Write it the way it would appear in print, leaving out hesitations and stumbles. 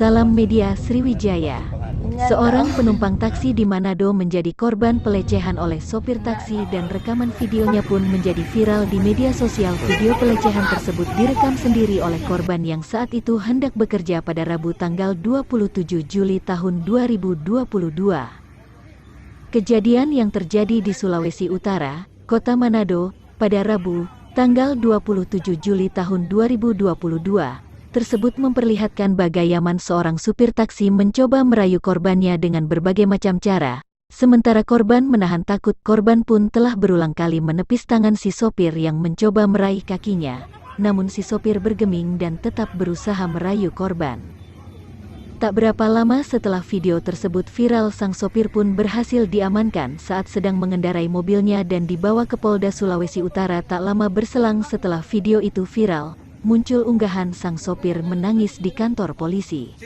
Salam Media Sriwijaya. Seorang penumpang taksi di Manado menjadi korban pelecehan oleh sopir taksi dan rekaman videonya pun menjadi viral di media sosial. Video pelecehan tersebut direkam sendiri oleh korban yang saat itu hendak bekerja pada Rabu tanggal 27 Juli tahun 2022. Kejadian yang terjadi di Sulawesi Utara, Kota Manado, pada Rabu, tanggal 27 Juli tahun 2022. Tersebut memperlihatkan bagaimana seorang supir taksi mencoba merayu korbannya dengan berbagai macam cara. Sementara korban menahan takut, korban pun telah berulang kali menepis tangan si sopir yang mencoba meraih kakinya. Namun si sopir bergeming dan tetap berusaha merayu korban. Tak berapa lama setelah video tersebut viral, sang sopir pun berhasil diamankan saat sedang mengendarai mobilnya dan dibawa ke Polda Sulawesi Utara. Tak lama berselang setelah video itu viral, muncul unggahan sang sopir menangis di kantor polisi.